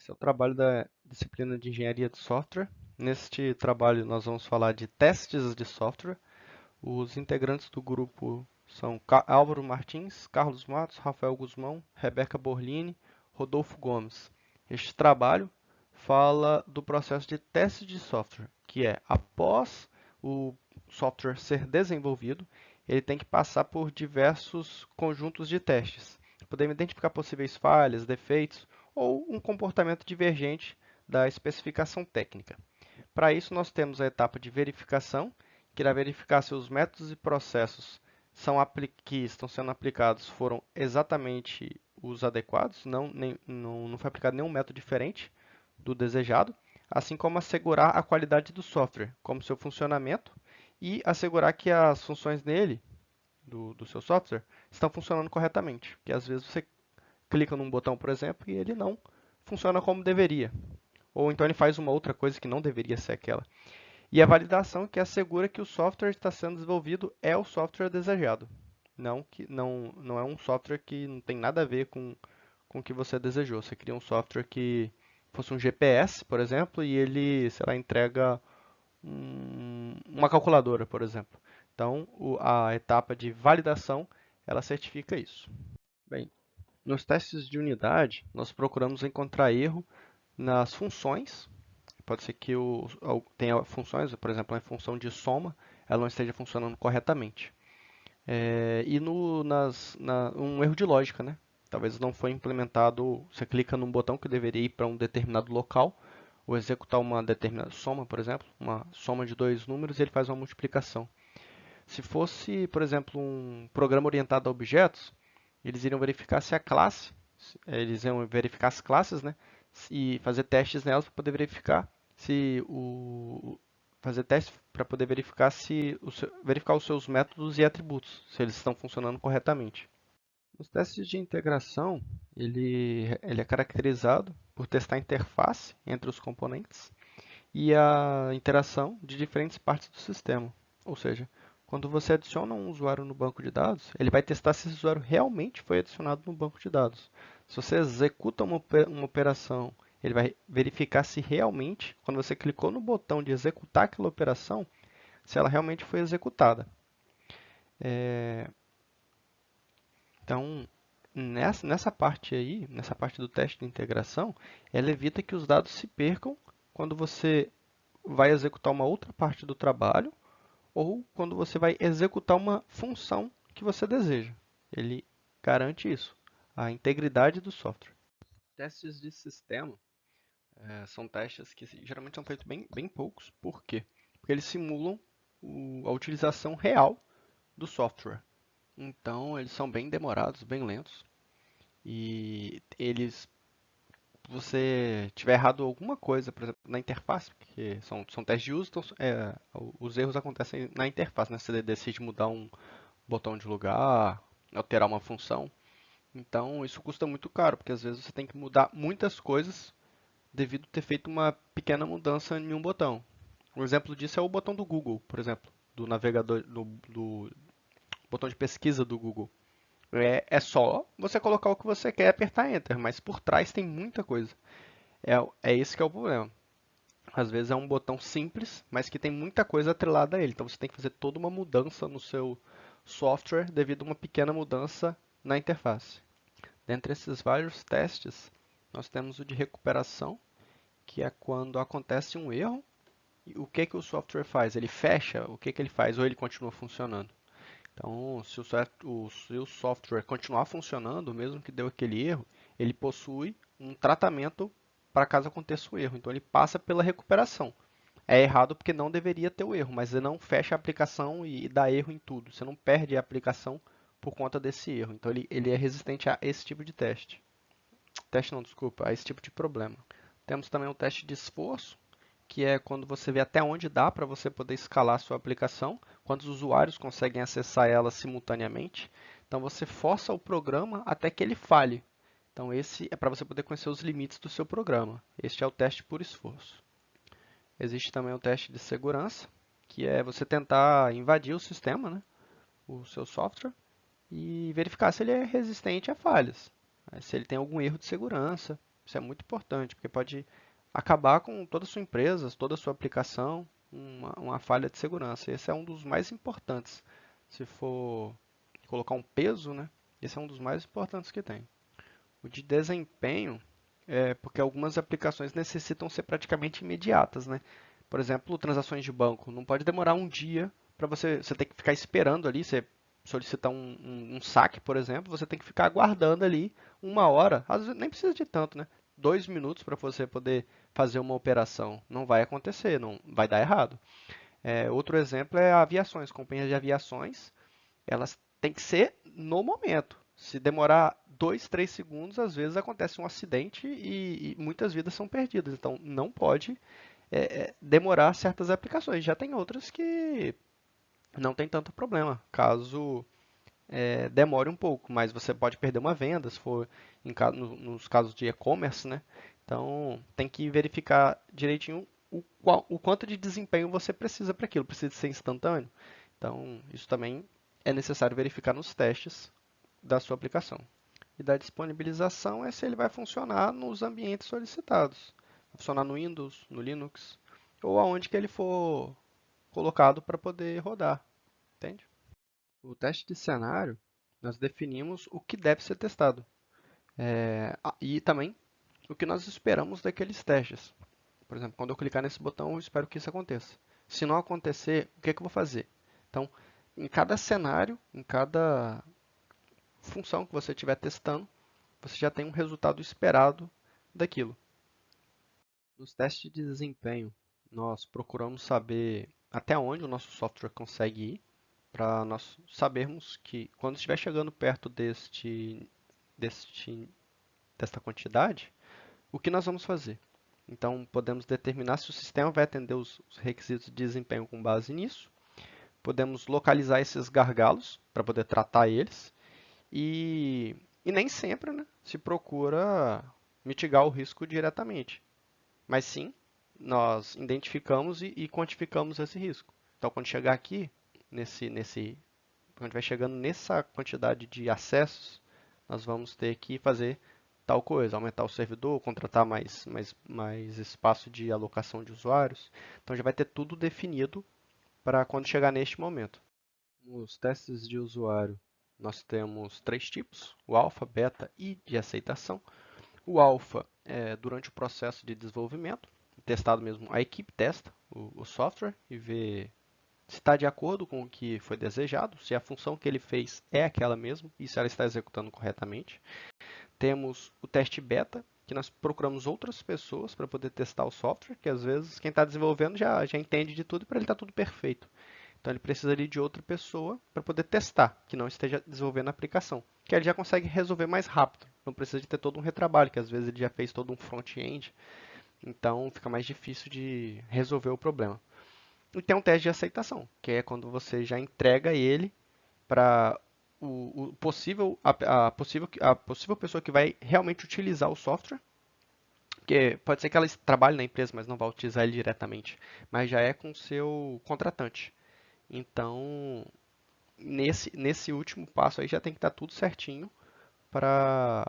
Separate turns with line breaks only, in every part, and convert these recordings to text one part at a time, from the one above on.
Esse é o trabalho da disciplina de Engenharia de Software. Neste trabalho, nós vamos falar de testes de software. Os integrantes do grupo são Álvaro Martins, Carlos Matos, Rafael Guzmão, Rebeca Borlini, Rodolfo Gomes. Este trabalho fala do processo de teste de software, que é após o software ser desenvolvido, ele tem que passar por diversos conjuntos de testes. Podemos identificar possíveis falhas, defeitos ou um comportamento divergente da especificação técnica. Para isso, nós temos a etapa de verificação, que irá verificar se os métodos e processos que estão sendo aplicados foram exatamente os adequados, não foi aplicado nenhum método diferente do desejado, assim como assegurar a qualidade do software, como seu funcionamento, e assegurar que as funções nele, do seu software, estão funcionando corretamente. Porque às vezes você clica num botão, por exemplo, e ele não funciona como deveria. Ou então ele faz uma outra coisa que não deveria ser aquela. E a validação que assegura que o software que está sendo desenvolvido é o software desejado. Não é um software que não tem nada a ver com o que você desejou. Você cria um software que fosse um GPS, por exemplo, e ele, sei lá, entrega uma calculadora, por exemplo. Então, a etapa de validação, ela certifica isso. Bem, nos testes de unidade, nós procuramos encontrar erro nas funções. Pode ser que tenha funções, por exemplo, a função de soma, ela não esteja funcionando corretamente. E um erro de lógica, né? Talvez não foi implementado, você clica num botão que deveria ir para um determinado local, ou executar uma determinada soma, por exemplo, uma soma de dois números, e ele faz uma multiplicação. Se fosse, por exemplo, um programa orientado a objetos, eles iriam verificar se a classe, eles iam verificar as classes, né? E fazer testes nelas para poder verificar se o fazer testes para poder verificar verificar os seus métodos e atributos, se eles estão funcionando corretamente. Nos testes de integração, ele é caracterizado por testar a interface entre os componentes e a interação de diferentes partes do sistema. Ou seja, quando você adiciona um usuário no banco de dados, ele vai testar se esse usuário realmente foi adicionado no banco de dados. Se você executa uma operação, ele vai verificar se realmente, quando você clicou no botão de executar aquela operação, se ela realmente foi executada. Então, nessa parte aí, nessa parte do teste de integração, ela evita que os dados se percam quando você vai executar uma outra parte do trabalho ou quando você vai executar uma função que você deseja. Ele garante isso, a integridade do software. Testes de sistema são testes que geralmente são feitos bem poucos. Por quê? Porque eles simulam a utilização real do software. Então, eles são bem demorados, bem lentos. E eles, se você tiver errado alguma coisa, por exemplo, na interface, porque são testes de uso, então os erros acontecem na interface, né? Você decide mudar um botão de lugar, alterar uma função. Então, isso custa muito caro, porque às vezes você tem que mudar muitas coisas devido a ter feito uma pequena mudança em um botão. Um exemplo disso é o botão do Google, por exemplo, do navegador, do botão de pesquisa do Google. É só você colocar o que você quer e apertar Enter, mas por trás tem muita coisa. É esse que é o problema. Às vezes é um botão simples, mas que tem muita coisa atrelada a ele. Então você tem que fazer toda uma mudança no seu software devido a uma pequena mudança na interface. Dentre esses vários testes, nós temos o de recuperação, que é quando acontece um erro. E o que o software faz? Ele fecha? O que ele faz? Ou ele continua funcionando? Então, se o seu software continuar funcionando, mesmo que deu aquele erro, ele possui um tratamento para caso aconteça o erro. Então, ele passa pela recuperação. É errado porque não deveria ter o erro, mas ele não fecha a aplicação e dá erro em tudo. Você não perde a aplicação por conta desse erro. Então, ele é resistente a esse tipo de teste. Teste não, desculpa, a esse tipo de problema. Temos também o teste de esforço, que é quando você vê até onde dá para você poder escalar a sua aplicação, quantos usuários conseguem acessar ela simultaneamente. Então você força o programa até que ele falhe. Então esse é para você poder conhecer os limites do seu programa. Este é o teste por esforço. Existe também o teste de segurança, que é você tentar invadir o sistema, né, o seu software, e verificar se ele é resistente a falhas, se ele tem algum erro de segurança. Isso é muito importante, porque pode acabar com toda a sua empresa, toda a sua aplicação, uma falha de segurança. Esse é um dos mais importantes. Se for colocar um peso, né? Esse é um dos mais importantes que tem. O de desempenho é porque algumas aplicações necessitam ser praticamente imediatas, né? Por exemplo, transações de banco. Não pode demorar um dia para você ter que ficar esperando ali. Você solicitar um saque, por exemplo, você tem que ficar aguardando ali 1 hora. Às vezes nem precisa de tanto, né? 2 minutos para você poder fazer uma operação. Não vai acontecer, não vai dar errado. Outro exemplo é aviações, companhias de aviações, elas têm que ser no momento. Se demorar 2, 3 segundos, às vezes acontece um acidente e muitas vidas são perdidas. Então, não pode demorar certas aplicações. Já tem outras que não tem tanto problema, caso demore um pouco, mas você pode perder uma venda se for nos casos de e-commerce, né? Então, tem que verificar direitinho o quanto de desempenho você precisa para aquilo. Precisa ser instantâneo? Então, isso também é necessário verificar nos testes da sua aplicação. E da disponibilização é se ele vai funcionar nos ambientes solicitados. Vai funcionar no Windows, no Linux, ou aonde que ele for colocado para poder rodar, entende? O teste de cenário, nós definimos o que deve ser testado. E também o que nós esperamos daqueles testes. Por exemplo, quando eu clicar nesse botão, eu espero que isso aconteça. Se não acontecer, o que é que eu vou fazer? Então, em cada cenário, em cada função que você estiver testando, você já tem um resultado esperado daquilo. Nos testes de desempenho, nós procuramos saber até onde o nosso software consegue ir, para nós sabermos que quando estiver chegando perto desta quantidade, o que nós vamos fazer. Então, podemos determinar se o sistema vai atender os requisitos de desempenho com base nisso. Podemos localizar esses gargalos para poder tratar eles. E nem sempre, né, se procura mitigar o risco diretamente. Mas sim, nós identificamos e quantificamos esse risco. Então, quando chegar aqui, quando vai chegando nessa quantidade de acessos, nós vamos ter que fazer tal coisa, aumentar o servidor, contratar mais espaço de alocação de usuários. Então já vai ter tudo definido para quando chegar neste momento. Nos testes de usuário, nós temos 3 tipos: o alfa, beta e de aceitação. O alfa é durante o processo de desenvolvimento, testado mesmo, a equipe testa o software e vê se está de acordo com o que foi desejado, se a função que ele fez é aquela mesmo e se ela está executando corretamente. Temos o teste beta, que nós procuramos outras pessoas para poder testar o software, que às vezes quem está desenvolvendo já entende de tudo e para ele está tudo perfeito. Então ele precisa ali de outra pessoa para poder testar, que não esteja desenvolvendo a aplicação, que ele já consegue resolver mais rápido. Não precisa de ter todo um retrabalho, que às vezes ele já fez todo um front-end, então fica mais difícil de resolver o problema. E tem um teste de aceitação, que é quando você já entrega ele para a possível pessoa que vai realmente utilizar o software, porque pode ser que ela trabalhe na empresa, mas não vai utilizar ele diretamente, mas já é com o seu contratante. Então, nesse último passo aí já tem que estar tudo certinho para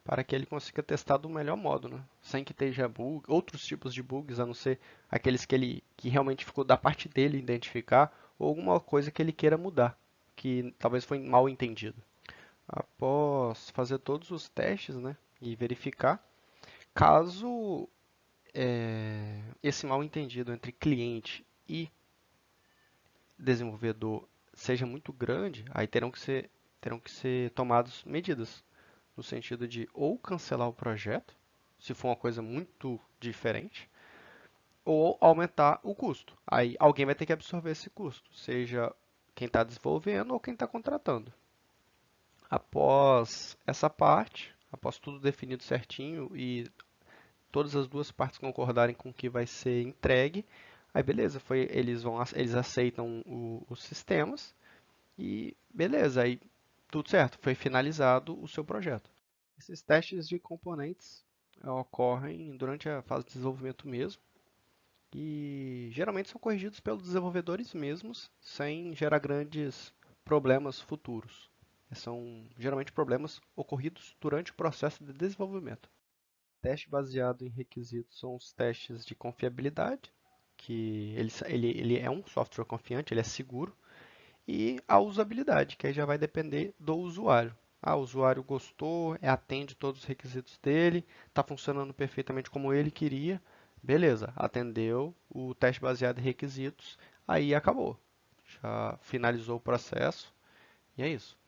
para que ele consiga testar do melhor modo, né? Sem que esteja outros tipos de bugs, a não ser aqueles que realmente ficou da parte dele identificar, ou alguma coisa que ele queira mudar, que talvez foi mal entendido. Após fazer todos os testes, né, e verificar, caso esse mal entendido entre cliente e desenvolvedor seja muito grande, aí terão que ser tomadas medidas, no sentido de ou cancelar o projeto, se for uma coisa muito diferente, ou aumentar o custo. Aí alguém vai ter que absorver esse custo, seja quem está desenvolvendo ou quem está contratando. Após essa parte, após tudo definido certinho e todas as duas partes concordarem com o que vai ser entregue, aí beleza, eles aceitam os sistemas e beleza, aí tudo certo, foi finalizado o seu projeto. Esses testes de componentes ocorrem durante a fase de desenvolvimento mesmo e geralmente são corrigidos pelos desenvolvedores mesmos, sem gerar grandes problemas futuros. São geralmente problemas ocorridos durante o processo de desenvolvimento. Teste baseado em requisitos são os testes de confiabilidade, que ele é um software confiante, ele é seguro, e a usabilidade, que aí já vai depender do usuário. O usuário gostou, atende todos os requisitos dele, está funcionando perfeitamente como ele queria, beleza, atendeu o teste baseado em requisitos, aí acabou. Já finalizou o processo e é isso.